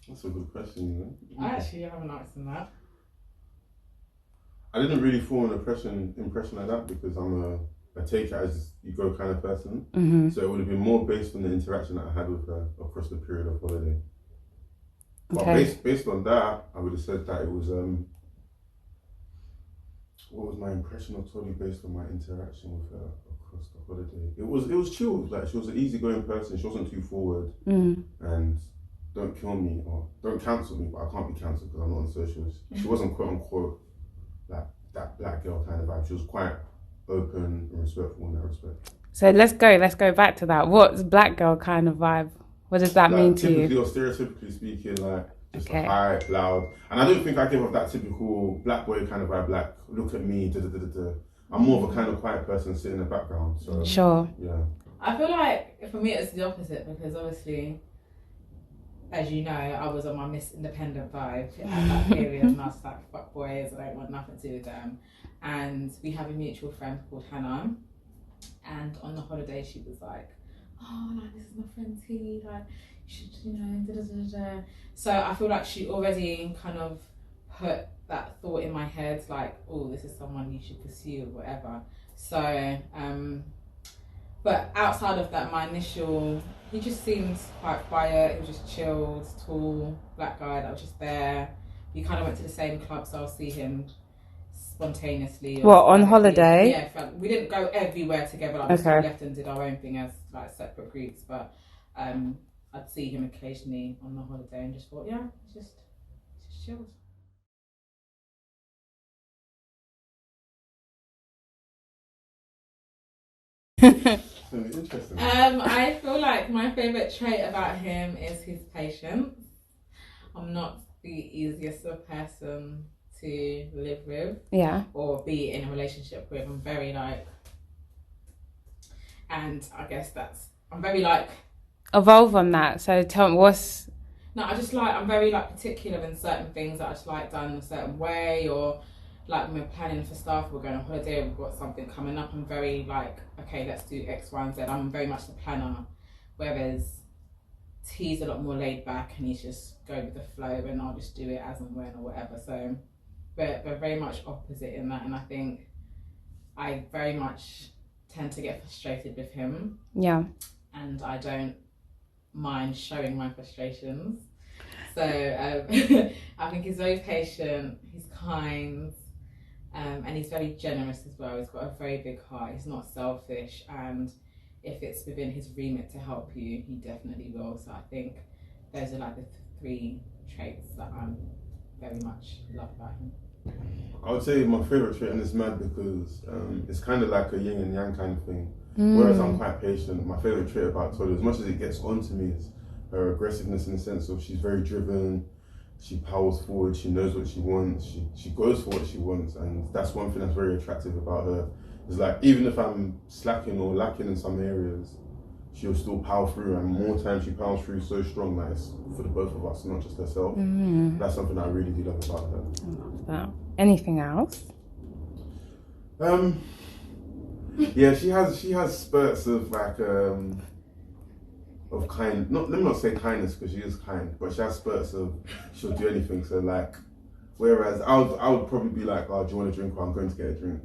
That's a good question, you know. I actually haven't asked him that. I didn't really form an impression like that because I'm a take it as you go kind of person. Mm-hmm. So it would have been more based on the interaction that I had with her across the period of holiday. But Okay. based on that, I would have said that it was what was my impression of Tolu based on my interaction with her across the holiday? It was chill. Like she was an easygoing person. She wasn't too forward, and don't kill me or don't cancel me. But I can't be cancelled because I'm not on socials. She wasn't quote unquote like that black girl kind of vibe. She was quite open and respectful in that respect. So let's go back to that. What's black girl kind of vibe? What does that mean Like to typically you? or stereotypically speaking, like just Okay. a high, loud, and I don't think I give off that typical black boy kind of vibe. Like look at me, da da da da da. I'm more of a kind of quiet person sitting in the background. So Sure. yeah. I feel like for me it's the opposite because obviously, as you know, I was on my Miss Independent vibe at that period, and I was like, fuck boys, I don't want nothing to do with them. And we have a mutual friend called Hannah, and on the holiday she was like, oh, like this is my friend T, like you should, you know, da da da da. So I feel like she already kind of put that thought in my head, like, oh, this is someone you should pursue or whatever. So, but outside of that, my initial, he just seemed quite quiet. He was just chilled, tall, black guy that was just there. We kind of went to the same club, so I'll see him spontaneously. What, on holiday? Yeah, we didn't go everywhere together. Like, Okay. we left and did our own thing as like separate groups, but I'd see him occasionally on the holiday and just thought, yeah, it's just chilled. Interesting. I feel like my favourite trait about him is his patience. I'm not the easiest of person to live with. Yeah. Or be in a relationship with. I'm very like, and I guess I'm very like. Evolve on that. So tell me what's. No, I'm very like particular in certain things that I just like done a certain way, or like when we're planning for stuff, we're going on holiday, we've got something coming up, I'm very like, okay, let's do X, Y, and Z. I'm very much the planner, whereas T's a lot more laid back and he's just go with the flow and I'll just do it as and when or whatever. So we're very much opposite in that, and I think I very much tend to get frustrated with him. Yeah. And I don't mind showing my frustrations. So I think he's very patient, he's kind, and he's very generous as well. He's got a very big heart, he's not selfish, and if it's within his remit to help you, he definitely will. So I think those are like the three traits that I very much love about him. I would say my favourite trait, and it's mad because it's kind of like a yin and yang kind of thing. Whereas I'm quite patient, my favourite trait about Tolu, as much as it gets onto me, is her aggressiveness in the sense of she's very driven, she powers forward, she knows what she wants, she goes for what she wants, and that's one thing that's very attractive about her. It's like, even if I'm slacking or lacking in some areas, she'll still power through, and more times she powers through so strong that it's for the both of us, not just herself. That's something that I really do love about her. I love that. Anything else? Yeah, she has spurts of like of kind. Not let me not say kindness because she is kind, but she has spurts of she'll do anything. So like, whereas I would probably be like, oh, do you want a drink? Or I'm going to get a drink.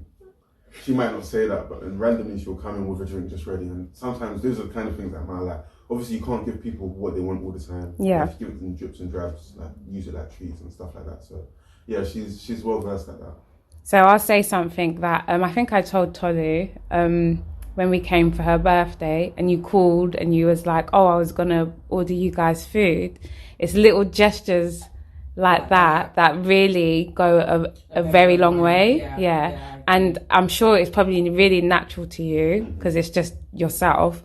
She might not say that, but then randomly she'll come in with a drink just ready. And sometimes those are the kind of things that I like. Obviously, you can't give people what they want all the time. Yeah. You have to give it in drips and drabs, like use it like treats and stuff like that. So yeah, she's well versed at that. So I'll say something that I think I told Tolu when we came for her birthday, and you called and you was like, oh, I was gonna order you guys food. It's little gestures like that really go a very long way. Yeah. And I'm sure it's probably really natural to you because it's just yourself,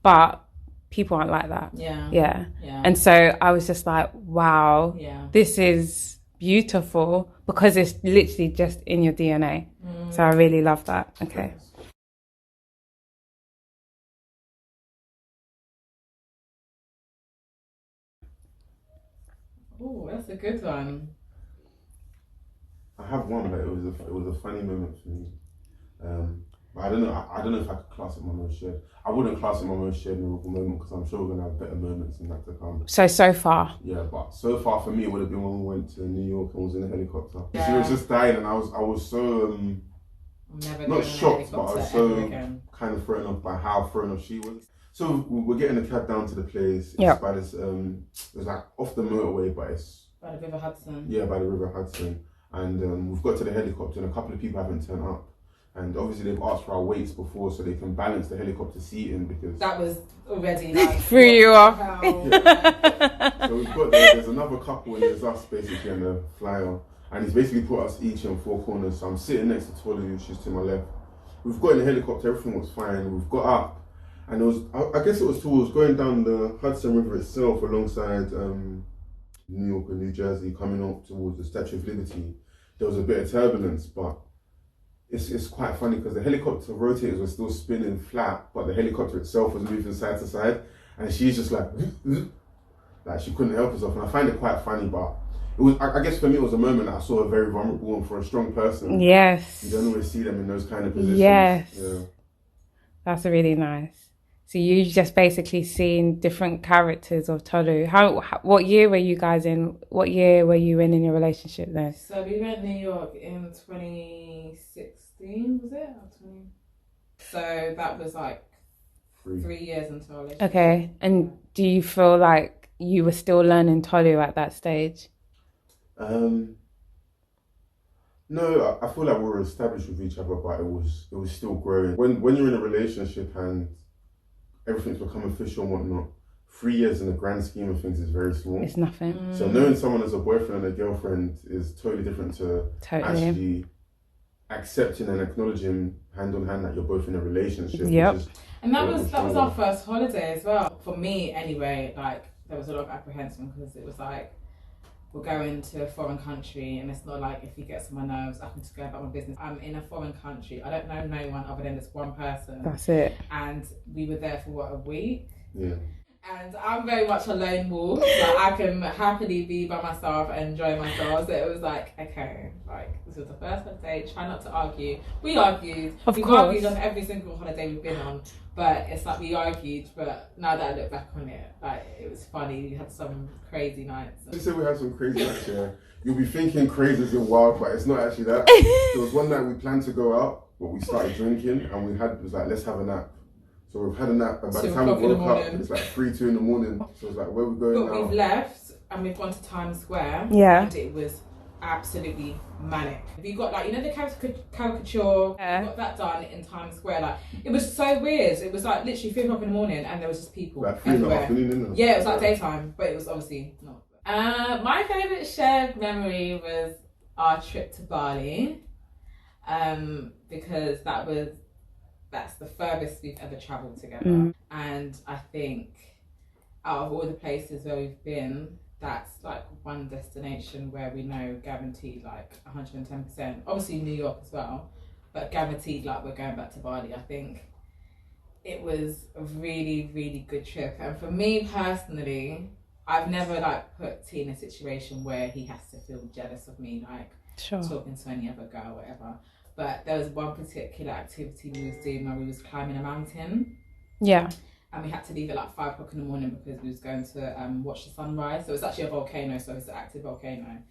but people aren't like that. Yeah. And so I was just like, wow, this is beautiful because it's literally just in your DNA. So I really love that. Okay. Oh, that's a good one. I have one, but it was a funny moment for me. But I don't know. I don't know if I could class it my most shared. I wouldn't class it my most shared memorable moment because I'm sure we're gonna have better moments in that to come. So far. Yeah, but so far for me, it would have been when we went to New York and was in a helicopter. Yeah. She was just dying, and I was so I'm never not going shocked, but I was so again. kind of thrown off by how thrown off she was. So we're getting a cab down to the place. It's by this it's like off the motorway, but it's by the River Hudson. Yeah, by the River Hudson, and we've got to the helicopter, and a couple of people haven't turned up. And obviously they've asked for our weights before so they can balance the helicopter seating because... That was already like... Threw you off. Yeah. So we've got there's another couple and there's us basically on the flyer. And he's basically put us each in 4 corners. So I'm sitting next to Tolu, she's to my left. We've got in the helicopter, everything was fine. We've got up and it was, I guess it was towards going down the Hudson River itself alongside New York and New Jersey, coming up towards the Statue of Liberty. There was a bit of turbulence, but it's quite funny because the helicopter rotators were still spinning flat, but the helicopter itself was moving side to side, and she's just like she couldn't help herself. And I find it quite funny, but it was, I guess for me, it was a moment that I saw her very vulnerable, and for a strong person, yes, you don't always see them in those kind of positions. Yes, yeah. That's really nice. So you just basically seen different characters of Tolu. What year were you guys in? What year were you in your relationship then? So we went to New York in 2016, was it? Or 20? So that was like 3 years into our relationship. Okay, and do you feel like you were still learning Tolu at that stage? No, I feel like we were established with each other, but it was still growing. When you're in a relationship and everything's become official and whatnot, 3 years in the grand scheme of things is very small. It's nothing. So knowing someone as a boyfriend and a girlfriend is totally different to actually accepting and acknowledging hand on hand that you're both in a relationship. Yep. And that was our first holiday as well. For me anyway, like there was a lot of apprehension because it was like we're going to a foreign country and it's not like if you get on my nerves, I can just go about my business. I'm in a foreign country. I don't know no one other than this one person. That's it. And we were there for a week. Yeah. And I'm very much a lone wolf. Like I can happily be by myself and enjoy myself. So it was like, okay, like this was the first holiday. Try not to argue. We argued. We've argued on every single holiday we've been on. But it's like we argued. But now that I look back on it, like it was funny. We had some crazy nights. You said we had some crazy nights. Yeah. You'll be thinking crazy as in wild, but it's not actually that. There was one night we planned to go out, but we started drinking and it was like, let's have a nap. So we've had a nap, and by the time we woke up, it's like 3-2 in the morning. So it's like, where are we going now? But we've left and we've gone to Times Square. Yeah. And it was absolutely manic. We got like, you know the caricature, we got that done in Times Square. Like, it was so weird. It was like literally 3 o'clock in the morning and there was just people like 3 in the afternoon, isn't it? Yeah, it was like daytime, but it was obviously not. My favourite shared memory was our trip to Bali. Because that's the furthest we've ever travelled together. And I think out of all the places where we've been, that's like one destination where we know guaranteed like 110%. Obviously New York as well, but guaranteed like we're going back to Bali. I think it was a really, really good trip. And for me personally, I've never like put T in a situation where he has to feel jealous of me, like talking to any other girl or whatever. But there was one particular activity we was doing where we was climbing a mountain. Yeah. And we had to leave at like 5 o'clock in the morning because we was going to watch the sunrise. So it's actually a volcano, so it's an active volcano.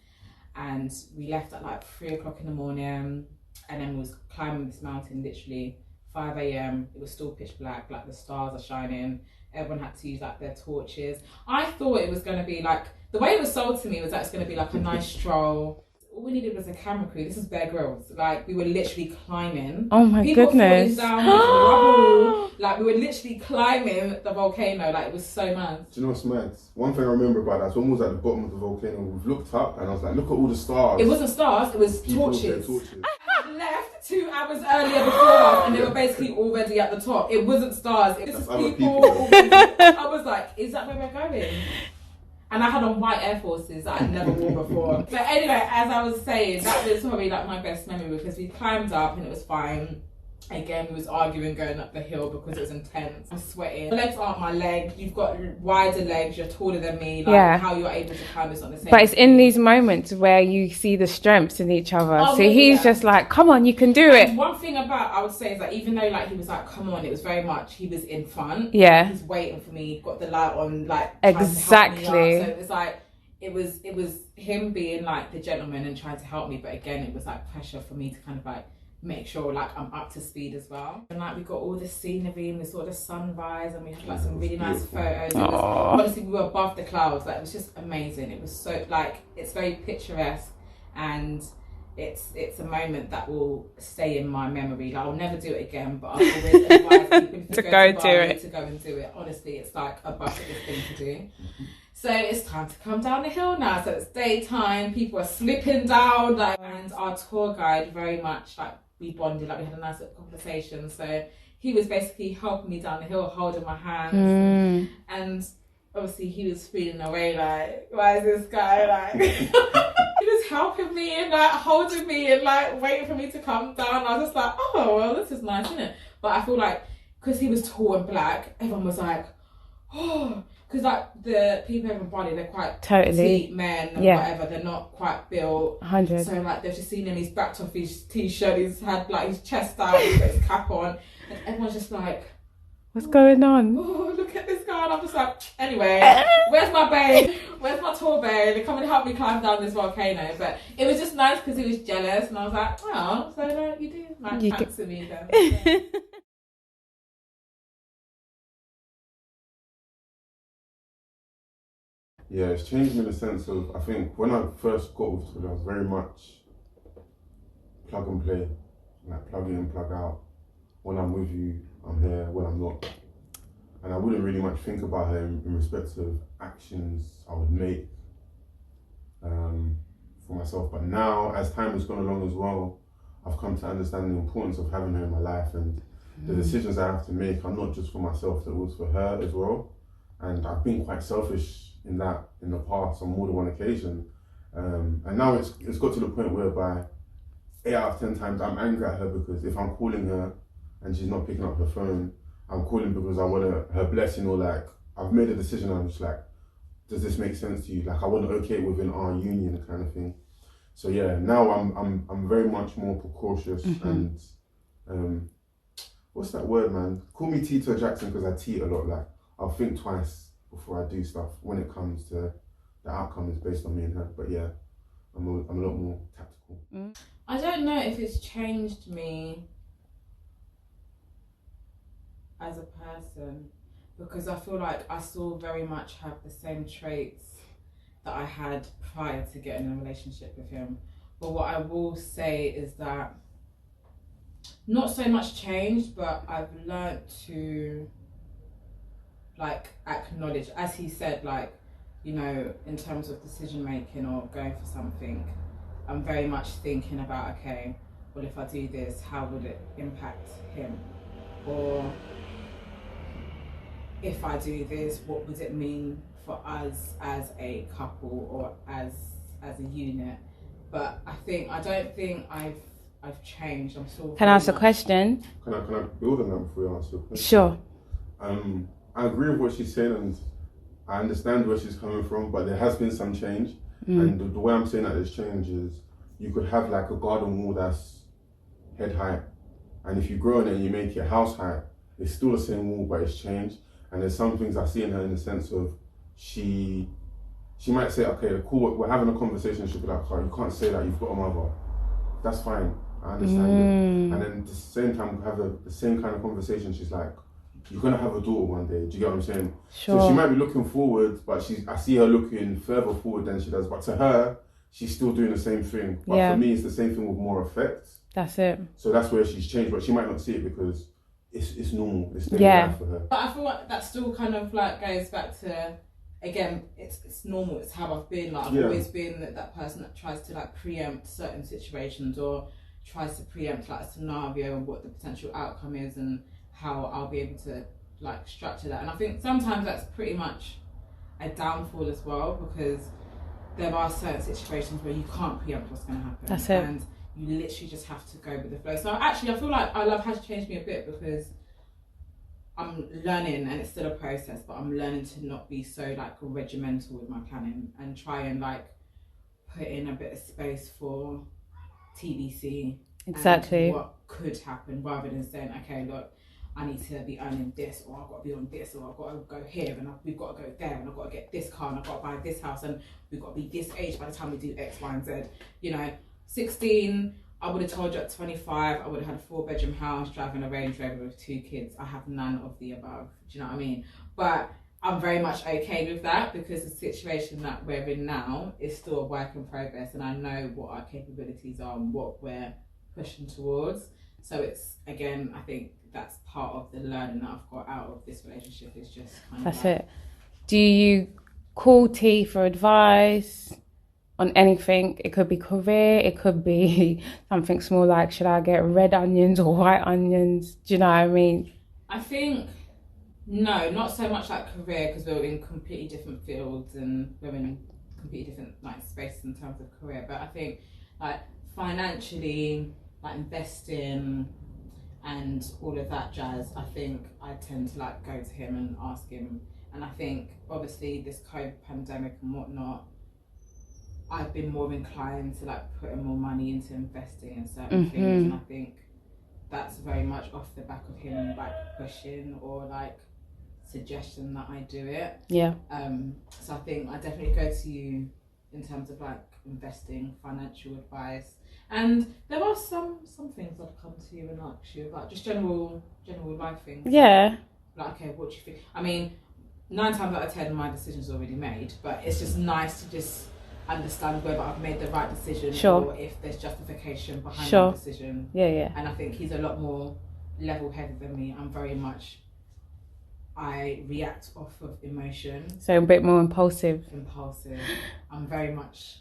And we left at like 3 o'clock in the morning and then we was climbing this mountain literally 5 a.m. It was still pitch black, like the stars are shining. Everyone had to use like their torches. I thought it was going to be like, the way it was sold to me was that it's going to be like a nice stroll. All we needed was a camera crew. This is Bear Grylls. Like, we were literally climbing. Oh my goodness. People falling down. Like, we were literally climbing the volcano. Like, it was so mad. Do you know what's mad? One thing I remember about that, so when we was at the bottom of the volcano, we've looked up and I was like, look at all the stars. It wasn't stars, it was torches. I left 2 hours earlier before us and they were basically already at the top. It wasn't stars. It was people. I was like, is that where we're going? And I had on white Air Forces that I'd never worn before. But anyway, as I was saying, that was probably like my best memory because we climbed up and it was fine. Again, we was arguing going up the hill because it was intense. I'm sweating. My legs aren't my legs. You've got wider legs. You're taller than me. Like how you're able to climb this on the same. But it's in these moments where you see the strengths in each other. Oh, so he's just like, come on, you can do it. One thing about I would say is that even though like he was like, come on, it was very much he was in front. Yeah. He's waiting for me. Got the light on. Like exactly. So it was like it was him being like the gentleman and trying to help me. But again, it was like pressure for me to kind of like make sure like I'm up to speed as well. And like we got all the scenery and we saw the sunrise and we had like some really nice photos. Honestly, we were above the clouds. Like it was just amazing. It was so like it's very picturesque and it's a moment that will stay in my memory. Like I'll never do it again, but I'll always advise people to go to it. To go and do it. Honestly, it's like a bucket list thing to do. So it's time to come down the hill now. So it's daytime. People are slipping down, like, and our tour guide very much like we bonded. Like we had a nice little conversation. So he was basically helping me down the hill, holding my hands, and obviously he was feeling away like, why is this guy like? He was helping me and like holding me and like waiting for me to come down. I was just like, oh well, this is nice, isn't it? But I feel like because he was tall and black, everyone was like, oh. Because like the people in Bali, they're quite petite men and whatever. They're not quite built. 100. So like they've just seen him. He's backed off his t-shirt. He's had like his chest out. He's got his cap on, and everyone's just like, "What's going on? Oh, look at this guy!" And I'm just like, anyway, where's my babe? Where's my tour babe? They come and help me climb down this volcano. But it was just nice because he was jealous, and I was like, oh, so you do like fancy me then. Yeah, it's changed me in the sense of, I think when I first got with Tolu, I was very much plug and play, like plug in, plug out. When I'm with you, I'm here, when I'm not. And I wouldn't really much think about her in respect of actions I would make for myself. But now, as time has gone along as well, I've come to understand the importance of having her in my life, and the decisions I have to make are not just for myself, they're also for her as well. And I've been quite selfish in that in the past on more than one occasion, and now it's got to the point whereby 8 out of 10 times I'm angry at her because if I'm calling her and she's not picking up her phone, I'm calling because I want her blessing, or like I've made a decision. I'm just like, does this make sense to you? Like I want to okay it within our union kind of thing. So yeah, now I'm very much more precautious and what's that word, man? Call me Tito Jackson because I teet a lot. Like I'll think twice before I do stuff when it comes to the outcome is based on me and her. But yeah, I'm a lot more tactical. I don't know if it's changed me as a person, because I feel like I still very much have the same traits that I had prior to getting in a relationship with him. But what I will say is that not so much changed, but I've learnt to like acknowledge, as he said, like, you know, in terms of decision making or going for something, I'm very much thinking about, okay, well, if I do this, how would it impact him? Or if I do this, what would it mean for us as a couple or as a unit? But I don't think I've changed. I'm still. Can I ask a question? Can I build on that before you answer the question? Sure. I agree with what she's saying and I understand where she's coming from, but there has been some change. And the way I'm saying that there's change is you could have like a garden wall that's head height, and if you grow in it and you make it house height, it's still the same wall, but it's changed. And there's some things I see in her in the sense of she might say, okay, cool, we're having a conversation, she'll be like, oh, you can't say that, you've got a mother. That's fine, I understand it. And then at the same time, we have the same kind of conversation, she's like, you're gonna have a daughter one day. Do you get what I'm saying? Sure. So she might be looking forward, but I see her looking further forward than she does. But to her, she's still doing the same thing. But for me, it's the same thing with more effect. That's it. So that's where she's changed, but she might not see it because it's normal. It's daily life for her. But I feel like that still kind of like goes back to, again, it's normal. It's how I've been. Like I've always been that person that tries to like preempt certain situations or tries to preempt like a scenario and what the potential outcome is and how I'll be able to like structure that. And I think sometimes that's pretty much a downfall as well, because there are certain situations where you can't preempt what's going to happen. That's it. And you literally just have to go with the flow. So actually, I feel like our love has changed me a bit because I'm learning, and it's still a process, but I'm learning to not be so like regimental with my planning and try and like put in a bit of space for TBC. Exactly. And what could happen, rather than saying, okay, look, I need to be earning this, or I've got to be on this, or I've got to go here, and we've got to go there, and I've got to get this car, and I've got to buy this house, and we've got to be this age by the time we do X, Y, and Z. You know, 16, I would have told you at 25, I would have had a 4-bedroom house, driving a Range Rover with 2 kids. I have none of the above. Do you know what I mean? But I'm very much okay with that because the situation that we're in now is still a work in progress, and I know what our capabilities are and what we're pushing towards. So it's, again, I think that's part of the learning that I've got out of this relationship, is just kind That's of like, it. Do you call T for advice on anything? It could be career, it could be something small like, should I get red onions or white onions? Do you know what I mean? I think, no, not so much like career, because we're in completely different fields and we're in completely different like spaces in terms of career. But I think like financially, like investing and all of that jazz, I think I tend to like go to him and ask him. And I think obviously this COVID pandemic and whatnot, I've been more inclined to like putting more money into investing in certain things, and I think that's very much off the back of him like pushing or like suggestion that I do it. Yeah. So I think I definitely go to you in terms of like investing, financial advice, and there are some things I've come to you and ask you about, just general life things. Yeah. Like, okay, what do you think? I mean, 9 times out of 10 my decision's already made, but it's just nice to just understand whether I've made the right decision, or if there's justification behind my decision. Yeah. And I think he's a lot more level-headed than me. I'm very much, I react off of emotion. So a bit more impulsive. I'm very much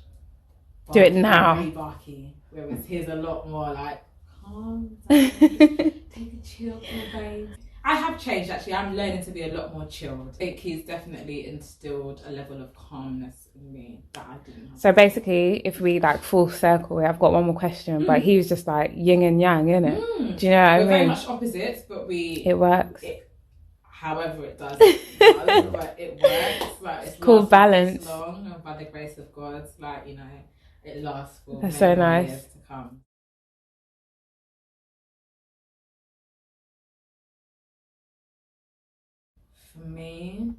do it now. Very barky, whereas he's a lot more like, calm down, take a chill pill, babe. I have changed actually. I'm learning to be a lot more chilled. I think he's definitely instilled a level of calmness in me that I didn't have. So basically, if we like full circle, I've got one more question, but he was just like yin and yang, innit? Do you know what I mean? We're very much opposites, but it works. However it does, but it works. Like, it's called balance. Long, and by the grace of God, like, you know, it lasts for That's so nice. Years to come. For me,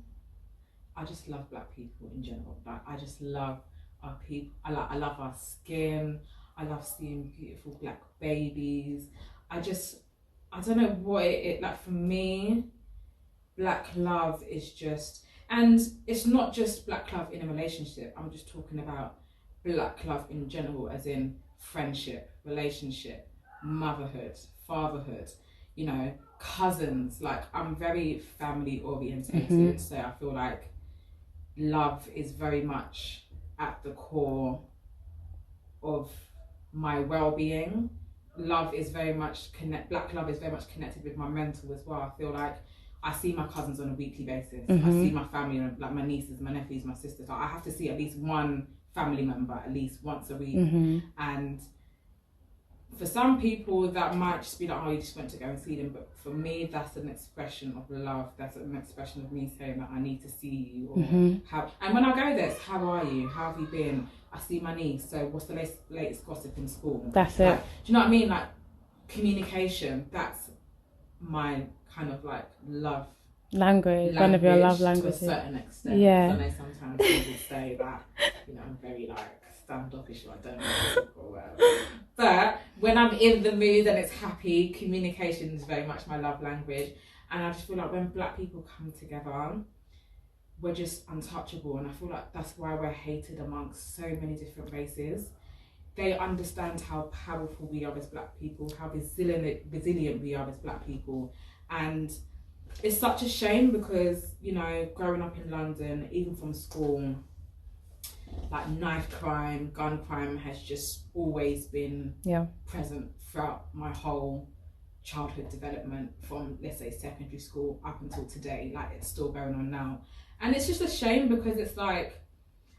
I just love black people in general. Like, I just love our people. I love our skin. I love seeing beautiful black babies. I don't know what it like for me. Black love is just, and it's not just black love in a relationship. I'm just talking about black love in general, as in friendship, relationship, motherhood, fatherhood, you know, cousins. Like, I'm very family orientated, so I feel like love is very much at the core of my well-being. Love is very much black love is very much connected with my mental as well. I feel like I see my cousins on a weekly basis. I see my family, like my nieces, my nephews, my sisters. Like, I have to see at least one family member at least once a week. And for some people that might just be like, oh, you just went to go and see them, but for me that's an expression of love. That's an expression of me saying that I need to see you, or how. And when I go there, it's, how are you, how have you been? I see my niece, so what's the latest gossip in school? That's like, it. do you know what I mean? Like, communication, that's my kind of like love language, one of your love languages to a certain extent. I know sometimes people say that, you know, I'm very like standoffish, or I don't know or whatever. But when I'm in the mood and it's happy, communication is very much my love language. And I just feel like when black people come together, we're just untouchable. And I feel like that's why we're hated amongst so many different races. They understand how powerful we are as black people, how resilient we are as black people. And it's such a shame because, you know, growing up in London, even from school, like knife crime, gun crime has just always been present throughout my whole childhood development, from, let's say, secondary school up until today. Like, it's still going on now. And it's just a shame because it's like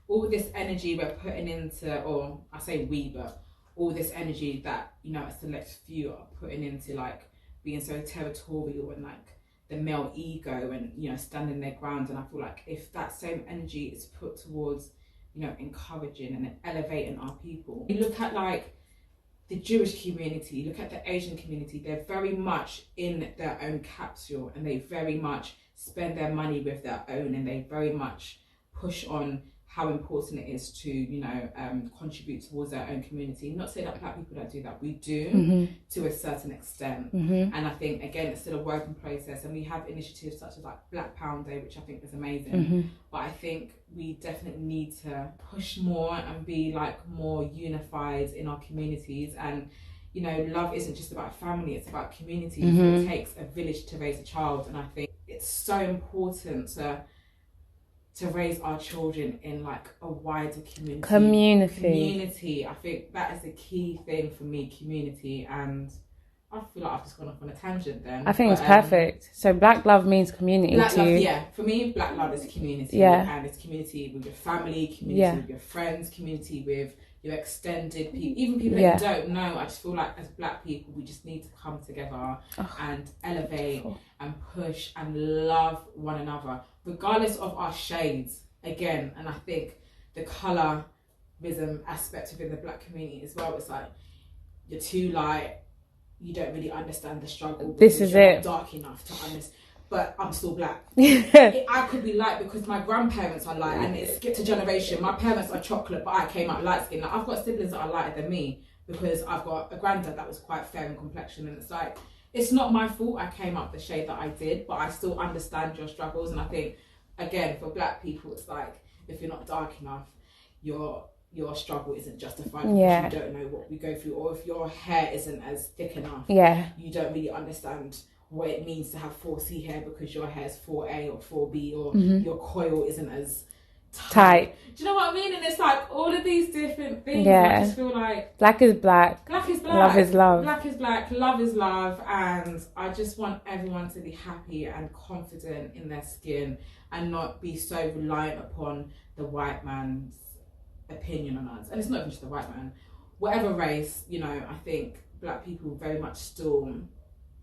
all this energy we're putting into, or I say we, but all this energy that, you know, a select few are putting into like being so territorial and like the male ego and, you know, standing their ground. And I feel like if that same energy is put towards, you know, encouraging and elevating our people. You look at like the Jewish community, look at the Asian community, they're very much in their own capsule and they very much spend their money with their own, and they very much push on how important it is to, you know, contribute towards our own community. Not saying that Black people don't do that, we do to a certain extent. And I think, again, it's still a working process, and we have initiatives such as like Black Pound Day, which I think is amazing. But I think we definitely need to push more and be like more unified in our communities. And, you know, love isn't just about family, it's about community. It takes a village to raise a child, and I think it's so important to raise our children in like a wider community. I think that is the key thing for me, community. And I feel like I've just gone off on a tangent then. I think it's perfect. So Black love means community Black to love, you. yeah, for me, Black love is community. Yeah. And it's community with your family, community with your friends, community with your extended people, even people that you don't know. I just feel like as Black people, we just need to come together and elevate and push and love one another, regardless of our shades. Again, and I think the colorism aspect within the Black community as well, it's like you're too light, you don't really understand the struggle. This is it. Not dark enough to understand. But I'm still Black. I could be light because my grandparents are light, and it skipped a generation. My parents are chocolate, but I came out light skinned. Like, I've got siblings that are lighter than me because I've got a granddad that was quite fair in complexion, and it's like, it's not my fault I came up the shade that I did, but I still understand your struggles. And I think, again, for Black people, it's like, if you're not dark enough, your struggle isn't justified because you don't know what we go through, or if your hair isn't as thick enough, you don't really understand what it means to have 4C hair because your hair is 4A or 4B, or your coil isn't as tight. Do you know what I mean? And it's like all of these different things. I just feel like Black is black. Black is black. Love is love. Black is black. Love is love. And I just want everyone to be happy and confident in their skin and not be so reliant upon the white man's opinion on us. And it's not even just the white man. Whatever race, you know, I think Black people very much still,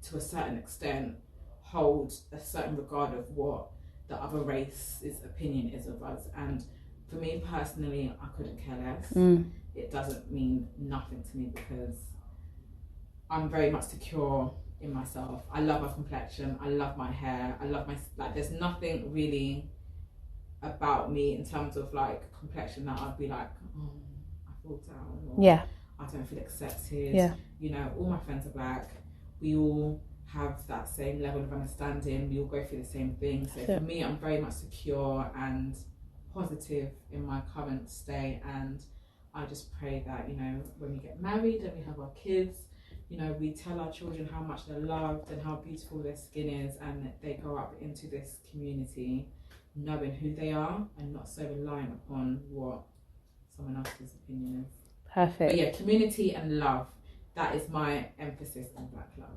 to a certain extent, hold a certain regard of what the other race's opinion is of us. And for me personally, I couldn't care less. It doesn't mean nothing to me because I'm very much secure in myself. I love my complexion, I love my hair, I love my, like, there's nothing really about me in terms of like complexion that I'd be like, oh, I feel down, or I don't feel accepted. You know, all my friends are Black. We all have that same level of understanding. We all go through the same thing. So for me, I'm very much secure and positive in my current state. And I just pray that, you know, when we get married and we have our kids, you know, we tell our children how much they're loved and how beautiful their skin is, and that they grow up into this community knowing who they are and not so reliant upon what someone else's opinion is. Perfect. But yeah, community and love. That is my emphasis on Black love.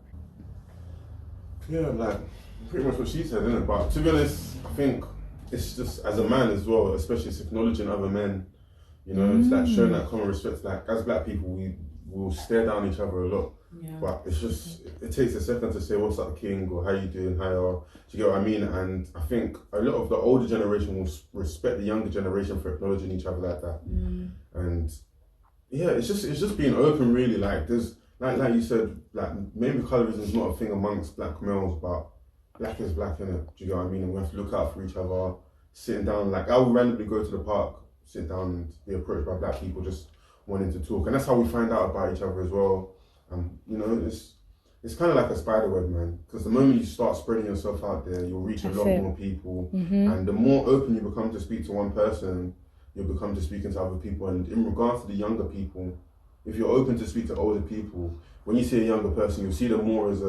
Yeah, like pretty much what she said, isn't it? But to be honest, I think it's just, as a man as well, especially it's acknowledging other men, you know, it's like showing that common respect. Like as Black people, we will stare down each other a lot. But it's just, it takes a second to say, what's up, King, or how you doing, how you are. Do you get what I mean? And I think a lot of the older generation will respect the younger generation for acknowledging each other like that. And yeah, it's just being open, really. Like there's, like you said, like maybe colorism is not a thing amongst Black males, but Black is Black, innit? Do you get what I mean? And we have to look out for each other. Sitting down, like I will randomly go to the park, sit down and be approached by Black people just wanting to talk, and that's how we find out about each other as well. You know, it's kind of like a spider web, man. Because the moment you start spreading yourself out there, you'll reach a lot more people, and the more open you become to speak to one person, you'll become to speaking to other people. And in regards to the younger people, if you're open to speak to older people, when you see a younger person, you'll see them more as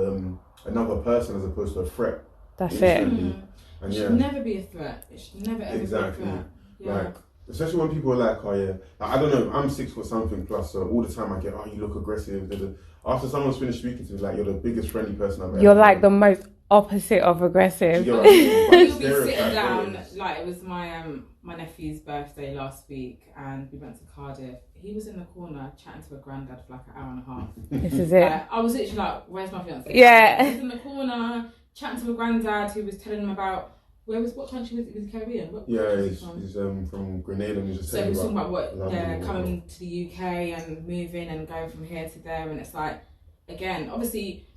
another person as opposed to a threat. That's it. And it should never be a threat. It should never ever be a threat. Like, especially when people are like, oh yeah, like, I don't know, I'm 6 foot something plus, so all the time I get, oh, you look aggressive. After someone's finished speaking to me, like, you're the biggest friendly person I've ever You're like met. the most opposite of aggressive. You get what I mean? You'll But be sitting stereotype down, is- like it was my nephew's birthday last week, and we went to Cardiff. He was in the corner chatting to a granddad for like an hour and a half. This is it. I was literally like, "Where's my fiance?" Yeah. He was in the corner chatting to a granddad who was telling him about what country was it? Was it Caribbean? What Yeah, country was he's he from? from Grenada, and he's just So he was talking about London what they're and coming to the UK and moving and going from here to there, and it's like, again, obviously,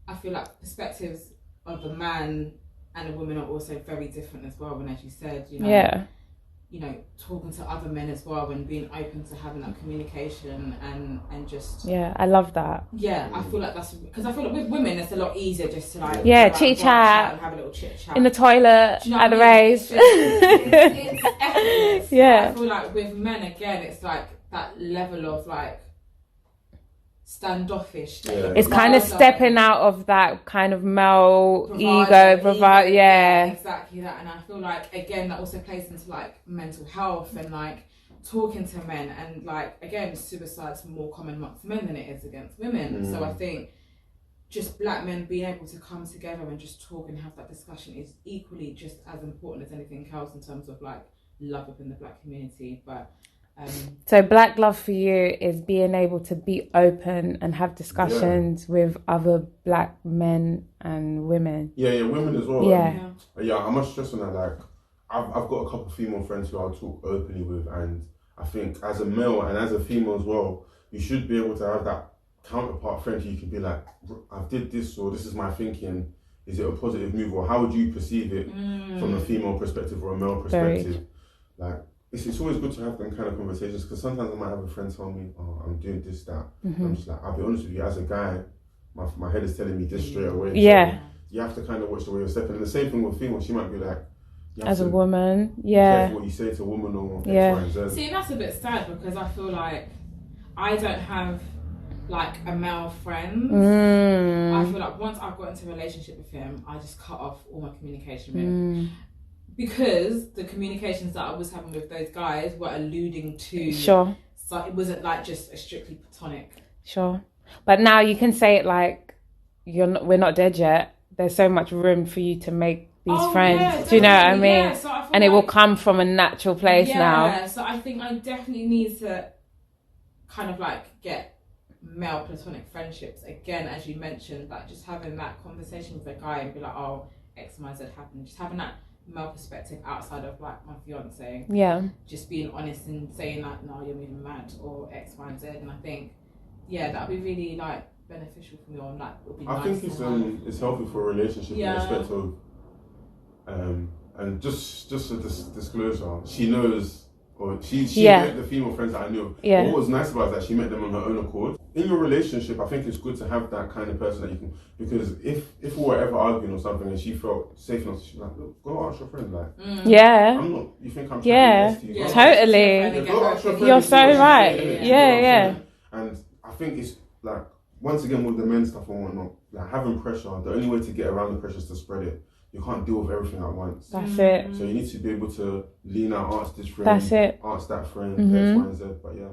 I feel like perspectives of a man and a woman are also very different as well. And as you said, you know, talking to other men as well and being open to having that communication and just I love that. I feel like that's because I feel like with women it's a lot easier just to like chit chat and have a little chit chat in the toilet Do you know at the what I mean? race. It's effortless. Yeah. I feel like with men again, it's like that level of like standoffish. Yeah. It's kind of stepping out of that kind of male ego, bravado. Yeah, exactly that. And I feel like again that also plays into like mental health and like talking to men, and like again suicide's more common amongst men than it is against women. So I think just black men being able to come together and just talk and have that discussion is equally just as important as anything else in terms of like love within the black community. But so black love for you is being able to be open and have discussions with other black men and women. Yeah, women as well. Yeah. I must stress on that. Like, I've got a couple of female friends who I'll talk openly with, and I think as a male and as a female as well, you should be able to have that counterpart friend who you can be like, I did this, or this is my thinking. Is it a positive move, or how would you perceive it from a female perspective or a male perspective? Like, it's always good to have them kind of conversations, because sometimes I might have a friend tell me, "Oh, I'm doing this, that." I'm just like, I'll be honest with you, as a guy, my head is telling me this straight away. Yeah. So you have to kind of watch the way you're stepping. And the same thing with females, she might be like, as a woman, be careful what you say to a woman or X, Y, and Z. See, that's a bit sad because I feel like I don't have like a male friend. I feel like once I've got into a relationship with him, I just cut off all my communication with him. Because the communications that I was having with those guys were alluding to so it wasn't like just a strictly platonic. But now you can say it like we're not dead yet. There's so much room for you to make these friends. Yeah, do you know what I mean? Yeah, so I feel and it will come from a natural place now. Yeah, so I think I definitely need to kind of like get male platonic friendships again, as you mentioned, like just having that conversation with a guy and be like, oh, X, Y, Z happened. Just having that male perspective outside of like my fiance. Yeah. Just being honest and saying like, no, you're moving mad or X, Y, and Z. And I think, that'd be really like beneficial for me. Or like, would be I think it's healthy for a relationship in respect of, and just a disclosure, she knows, or she met the female friends that I knew. Yeah. What was nice about it is that she met them on her own accord. In your relationship, I think it's good to have that kind of person that you can, because if we were ever arguing or something and she felt safe enough, she's like, look, go ask your friend, like, I'm not, you think I'm trying to be nice to you? Totally. Go ask your friend. You're so right. Yeah. And I think it's like, once again with the men stuff and whatnot, like having pressure, the only way to get around the pressure is to spread it. You can't deal with everything at once. That's it. So you need to be able to lean out, ask this friend, That's it. ask that friend, X, Y, and Z. But yeah.